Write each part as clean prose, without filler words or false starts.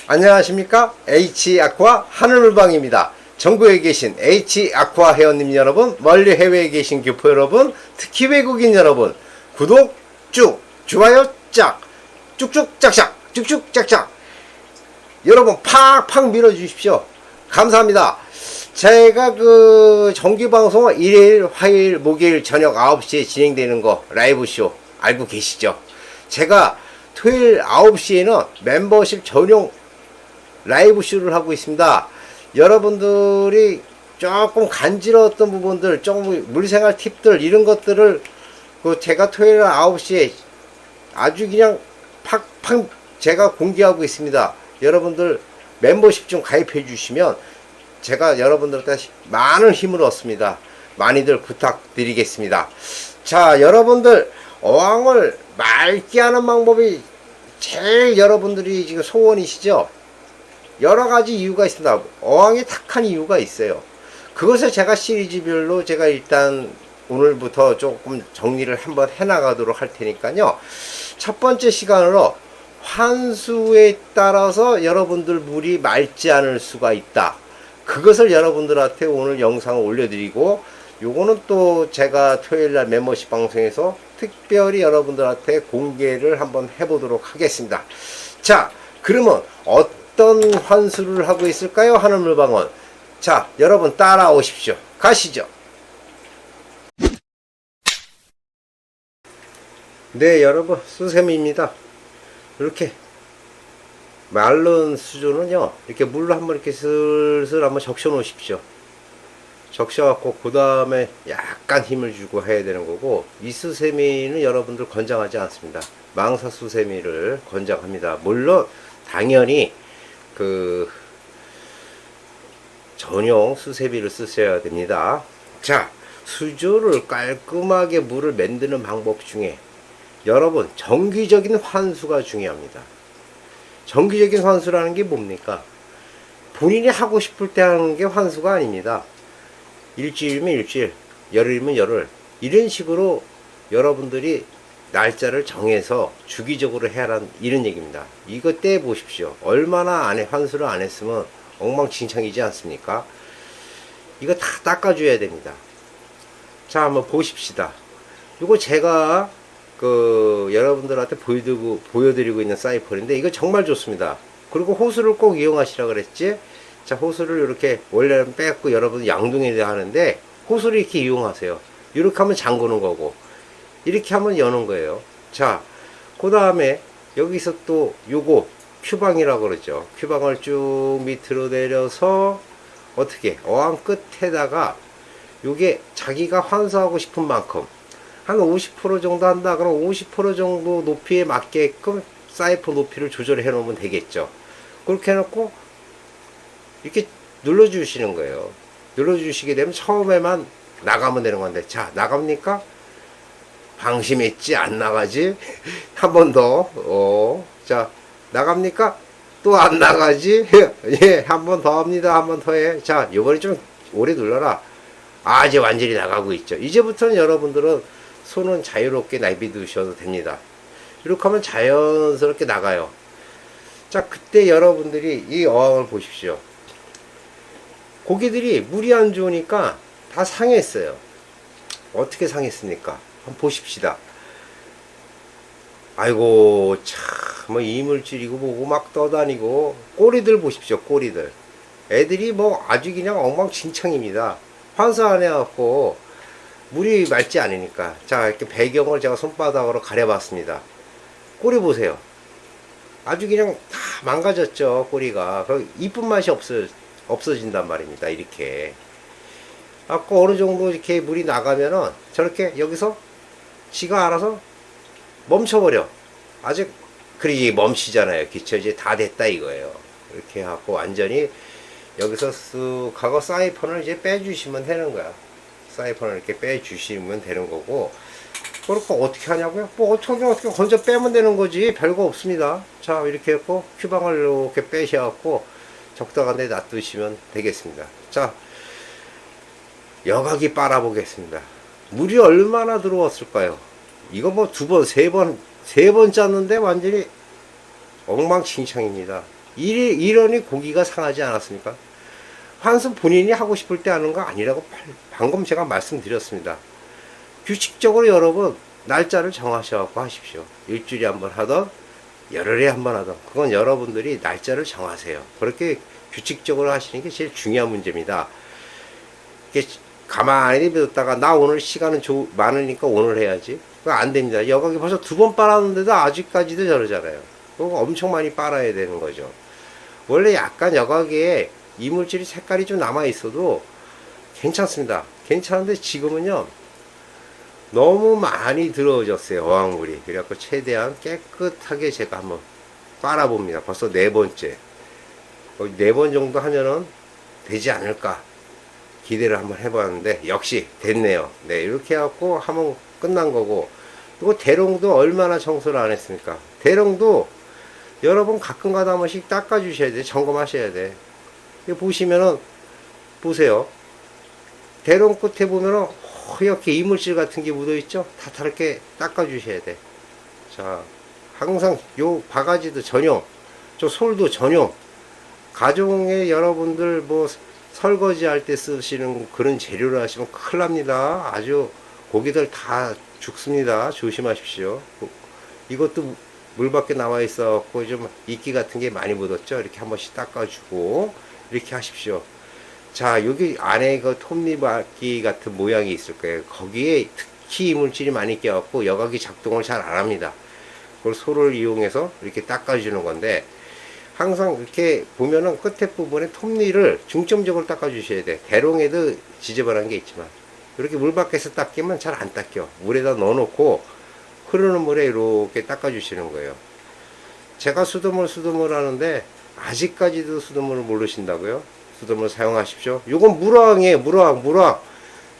안녕하십니까? H아쿠아 하늘물방입니다. 전국에 계신 H아쿠아 회원님 여러분, 멀리 해외에 계신 교포 여러분, 특히 외국인 여러분, 구독 쭉, 좋아요 짝, 쭉쭉 짝짝, 쭉쭉 짝짝, 여러분 팍팍 밀어주십시오. 감사합니다. 제가 정기방송 일요일, 화요일, 목요일 저녁 9시에 진행되는 거 라이브쇼 알고 계시죠? 제가 토요일 9시에는 멤버십 전용 라이브쇼를 하고 있습니다. 여러분들이 조금 간지러웠던 부분들, 조금 물생활 팁들, 이런 것들을 제가 토요일 9시에 아주 그냥 팍팍 제가 공개하고 있습니다. 여러분들 멤버십 좀 가입해 주시면 제가 여러분들한테 많은 힘을 얻습니다. 많이들 부탁드리겠습니다. 자, 여러분들 어항을 맑게 하는 방법이 제일 여러분들이 지금 소원이시죠? 여러가지 이유가 있습니다. 어항이 탁한 이유가 있어요. 그것을 제가 시리즈별로 제가 일단 오늘부터 조금 정리를 한번 해나가도록 할 테니까요. 첫 번째 시간으로 환수에 따라서 여러분들 물이 맑지 않을 수가 있다. 그것을 여러분들한테 오늘 영상을 올려드리고, 요거는 또 제가 토요일날 멤버십 방송에서 특별히 여러분들한테 공개를 한번 해보도록 하겠습니다. 자, 그러면 어떤 환수를 하고 있을까요? 하늘물방은. 자, 여러분 따라오십시오. 가시죠. 네, 여러분 수세미입니다. 이렇게 마른 수조는요, 이렇게 물로 한번 이렇게 슬슬 한번 적셔 놓으십시오. 적셔 갖고 그 다음에 약간 힘을 주고 해야 되는 거고, 이 수세미는 여러분들 권장하지 않습니다. 망사 수세미를 권장합니다. 물론 당연히 전용 수세미를 쓰셔야 됩니다. 자, 수조를 깔끔하게 물을 만드는 방법 중에 여러분 정기적인 환수가 중요합니다. 정기적인 환수라는 게 뭡니까? 본인이 하고 싶을 때 하는 게 환수가 아닙니다. 일주일이면 일주일, 열흘이면 열흘, 이런 식으로 여러분들이 날짜를 정해서 주기적으로 해라는 이런 얘기입니다. 이거 떼 보십시오. 얼마나 환수를 안 했으면 엉망진창이지 않습니까? 이거 다 닦아줘야 됩니다. 자, 한번 보십시다. 이거 제가 여러분들한테 보여드리고 있는 사이펀인데, 이거 정말 좋습니다. 그리고 호수를 꼭 이용하시라 그랬지. 자, 호수를 이렇게 원래는 빼고 여러분 양동이를 하는데, 호수를 이렇게 이용하세요. 이렇게 하면 잠그는 거고, 이렇게 하면 여는 거예요. 자, 그 다음에 여기서 또 요거 큐방이라고 그러죠. 큐방을 쭉 밑으로 내려서 어떻게 어항 끝에다가 요게 자기가 환수하고 싶은 만큼 한 50% 정도 한다 그럼 50% 정도 높이에 맞게끔 사이펀 높이를 조절해 놓으면 되겠죠. 그렇게 해놓고 이렇게 눌러 주시는 거예요. 눌러 주시게 되면 처음에만 나가면 되는 건데, 자, 나갑니까? 방심했지? 안 나가지? 한 번 더. 자, 나갑니까? 또 안 나가지? 예, 한 번 더 합니다. 한 번 더 해. 자, 요번에 좀 오래 눌러라. 아, 이제 완전히 나가고 있죠. 이제부터는 여러분들은 손은 자유롭게 내비두셔도 됩니다. 이렇게 하면 자연스럽게 나가요. 자, 그때 여러분들이 이 어항을 보십시오. 고기들이 물이 안 좋으니까 다 상했어요. 어떻게 상했습니까? 한번 보십시다. 아이고, 참, 이물질이고 뭐고 막 떠다니고, 꼬리들 보십시오, 꼬리들. 애들이 아주 그냥 엉망진창입니다. 환수 안 해갖고, 물이 맑지 않으니까. 자, 이렇게 배경을 제가 손바닥으로 가려봤습니다. 꼬리 보세요. 아주 그냥 다 망가졌죠, 꼬리가. 이쁜 맛이 없어진단 말입니다, 이렇게. 아까 어느 정도 이렇게 물이 나가면은 저렇게 여기서 지가 알아서 멈춰버려. 아직 그리 멈추잖아요. 기초 이제 다 됐다 이거예요. 이렇게 하고 완전히 여기서 쓱 하고 사이펀을 이제 빼주시면 되는 거야. 사이펀을 이렇게 빼주시면 되는 거고, 그렇고 어떻게 하냐고요? 어떻게 건져 빼면 되는 거지. 별거 없습니다. 자, 이렇게 했고 큐방을 이렇게 빼셔갖고 적당한 데 놔두시면 되겠습니다. 자, 여각이 빨아보겠습니다. 물이 얼마나 들어왔을까요? 이거 두 번, 세 번 짰는데 완전히 엉망진창입니다. 이러니 고기가 상하지 않았습니까? 환수 본인이 하고 싶을 때 하는 거 아니라고 방금 제가 말씀드렸습니다. 규칙적으로 여러분 날짜를 정하셔갖고 하십시오. 일주일에 한 번 하던 열흘에 한 번 하던 그건 여러분들이 날짜를 정하세요. 그렇게 규칙적으로 하시는 게 제일 중요한 문제입니다. 가만히 뒀다가 나 오늘 시간은 많으니까 오늘 해야지. 그거 안 됩니다. 여각이 벌써 2번 빨았는데도 아직까지도 저러잖아요. 그거 엄청 많이 빨아야 되는 거죠. 원래 약간 여각에 이물질이 색깔이 좀 남아 있어도 괜찮습니다. 괜찮은데 지금은요 너무 많이 들어졌어요. 어항물이. 그래갖고 최대한 깨끗하게 제가 한번 빨아봅니다. 벌써 4번째. 4번 정도 하면은 되지 않을까 기대를 한번 해봤는데 역시 됐네요. 네, 이렇게 해갖고 하면 끝난 거고. 그리고 대롱도 얼마나 청소를 안 했습니까? 대롱도 여러분 가끔가다 한 번씩 닦아주셔야 돼. 점검하셔야 돼. 보시면은 보세요. 대롱 끝에 보면은 허옇게 이물질 같은 게 묻어있죠? 다 다르게 닦아주셔야 돼. 자, 항상 요 바가지도 전용, 저 솔도 전용. 가정에 여러분들 뭐 설거지 할 때 쓰시는 그런 재료를 하시면 큰일 납니다. 아주 고기들 다 죽습니다. 조심하십시오. 이것도 물 밖에 나와 있어갖고 좀 이끼 같은 게 많이 묻었죠? 이렇게 한 번씩 닦아주고, 이렇게 하십시오. 자, 여기 안에 그 톱니바퀴 같은 모양이 있을 거예요. 거기에 특히 이물질이 많이 껴갖고 여각이 작동을 잘 안 합니다. 그걸 소를 이용해서 이렇게 닦아주는 건데, 항상 이렇게 보면은 끝에 부분에 톱니를 중점적으로 닦아주셔야 돼. 대롱에도 지저분한 게 있지만, 이렇게 물 밖에서 닦이면 잘 안 닦여. 물에다 넣어놓고 흐르는 물에 이렇게 닦아주시는 거예요. 제가 수돗물 하는데, 아직까지도 수돗물을 모르신다고요? 수돗물 사용하십시오. 요건 물왕이에요. 물왕.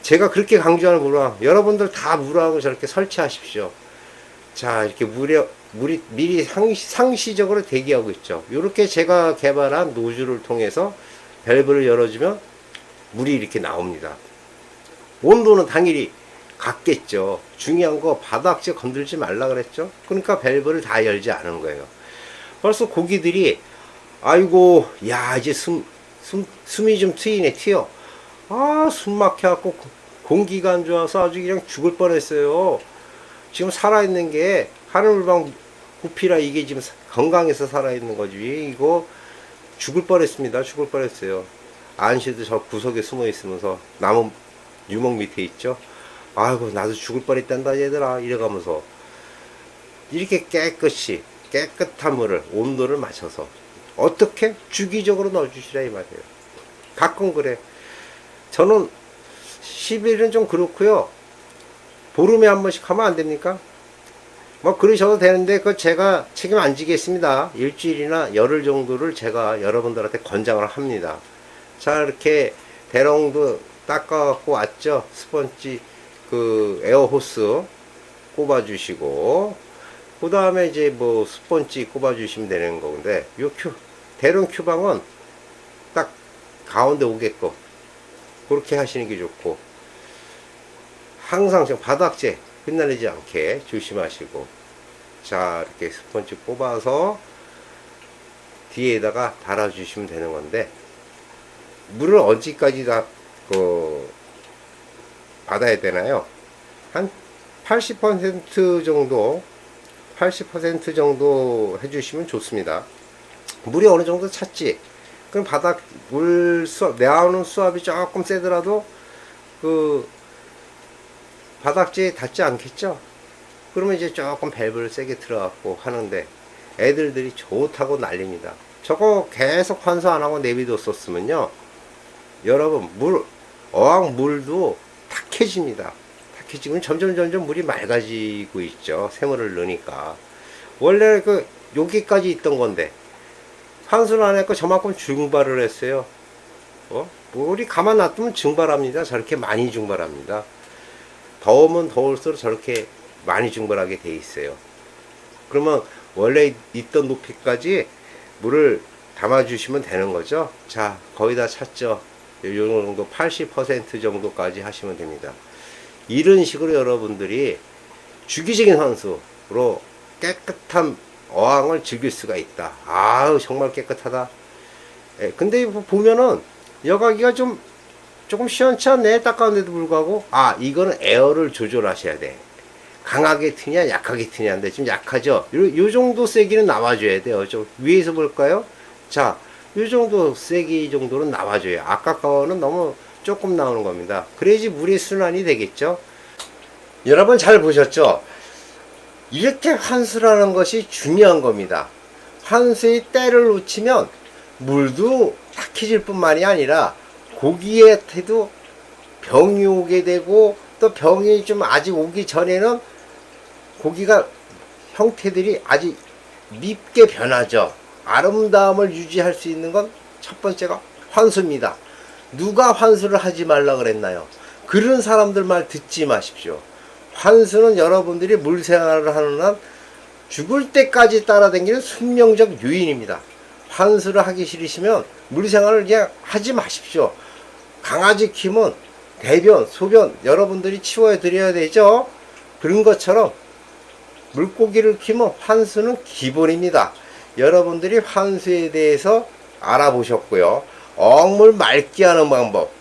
제가 그렇게 강조하는 물왕. 여러분들 다 물왕을 저렇게 설치하십시오. 자, 이렇게 물이 미리 상시적으로 대기하고 있죠. 이렇게 제가 개발한 노즐을 통해서 밸브를 열어주면 물이 이렇게 나옵니다. 온도는 당연히 같겠죠. 중요한 거 바닥재 건들지 말라 그랬죠. 그러니까 밸브를 다 열지 않은 거예요. 벌써 고기들이 아이고 야 이제 숨이 좀 튀어. 아, 숨 막혀갖고 공기가 안 좋아서 아주 그냥 죽을 뻔했어요. 지금 살아있는 게 하늘물방 구피라 이게 지금 건강해서 살아있는 거지. 이거 죽을 뻔했습니다. 죽을 뻔했어요. 안시도 저 구석에 숨어 있으면서 나무 유목 밑에 있죠. 아이고 나도 죽을 뻔했단다 얘들아 이래가면서 이렇게 깨끗한 물을 온도를 맞춰서 어떻게 주기적으로 넣어주시라 이 말이에요. 가끔 그래. 저는 10일은 좀 그렇고요. 보름에 한 번씩 하면 안 됩니까? 뭐 그러셔도 되는데 그 제가 책임 안 지겠습니다. 일주일이나 열흘 정도를 제가 여러분들한테 권장을 합니다. 자, 이렇게 대롱도 닦아갖고 왔죠. 스펀지 그 에어호스 꼽아주시고 그 다음에 이제 뭐 스펀지 꼽아주시면 되는 건데 요 대롱 큐방은 딱 가운데 오게끔 그렇게 하시는 게 좋고, 항상 바닥재 흩날리지 않게 조심하시고, 자 이렇게 스펀지 꼽아서 뒤에다가 달아주시면 되는 건데, 물을 언제까지 다 받아야 되나요? 한 80% 정도 80% 정도 해주시면 좋습니다. 물이 어느 정도 찼지? 그럼 바닥 물 수압, 나오는 수압이 조금 세더라도 그 바닥재에 닿지 않겠죠? 그러면 이제 조금 밸브를 세게 들어갖고 하는데 애들이 좋다고 난립니다. 저거 계속 환수 안 하고 내비뒀었으면요, 여러분 어항 물도 탁해집니다. 탁해지면 점점 물이 맑아지고 있죠. 새물을 넣으니까. 원래 여기까지 있던 건데 환수를 안 했고 저만큼 증발을 했어요. 물이 가만 놔두면 증발합니다. 저렇게 많이 증발합니다. 더우면 더울수록 저렇게 많이 증발하게 돼 있어요. 그러면 원래 있던 높이까지 물을 담아주시면 되는 거죠. 자, 거의 다 찼죠. 이 정도 80% 정도까지 하시면 됩니다. 이런 식으로 여러분들이 주기적인 환수로 깨끗한 어항을 즐길 수가 있다. 아우 정말 깨끗하다. 예, 근데 보면은 여가기가 조금 시원치 않네. 닦았는데도 불구하고. 아, 이거는 에어를 조절하셔야 돼. 강하게 트냐 약하게 트냐인데 좀 약하죠. 요 정도 세기는 나와줘야 돼요. 좀 위에서 볼까요? 자, 요 정도 세기 정도는 나와줘요. 아까 거는 너무 조금 나오는 겁니다. 그래야지 물의 순환이 되겠죠. 여러분 잘 보셨죠? 이렇게 환수를 하는 것이 중요한 겁니다. 환수의 때를 놓치면 물도 약해질 뿐만이 아니라 고기한테도 병이 오게 되고, 또 병이 좀 아직 오기 전에는 고기가 형태들이 아주 밉게 변하죠. 아름다움을 유지할 수 있는 건 첫 번째가 환수입니다. 누가 환수를 하지 말라 그랬나요? 그런 사람들 말 듣지 마십시오. 환수는 여러분들이 물생활을 하는 한 죽을 때까지 따라다니는 숙명적 요인입니다. 환수를 하기 싫으시면 물생활을 그냥 하지 마십시오. 강아지 키우면 대변, 소변 여러분들이 치워 드려야 되죠. 그런 것처럼 물고기를 키우면 환수는 기본입니다. 여러분들이 환수에 대해서 알아보셨고요. 어물 맑게 하는 방법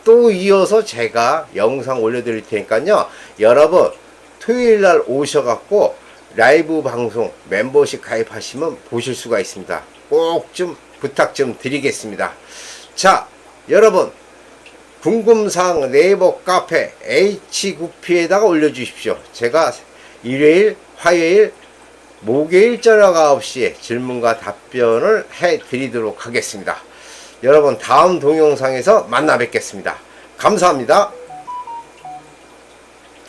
또 이어서 제가 영상 올려드릴 테니까요. 여러분 토요일날 오셔갖고 라이브 방송 멤버십 가입하시면 보실 수가 있습니다. 꼭 좀 부탁 좀 드리겠습니다. 자, 여러분 궁금사항 네이버 카페 H구피에다가 올려주십시오. 제가 일요일, 화요일, 목요일 저녁 9시에 질문과 답변을 해드리도록 하겠습니다. 여러분 다음 동영상에서 만나 뵙겠습니다. 감사합니다.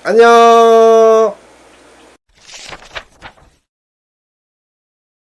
안녕.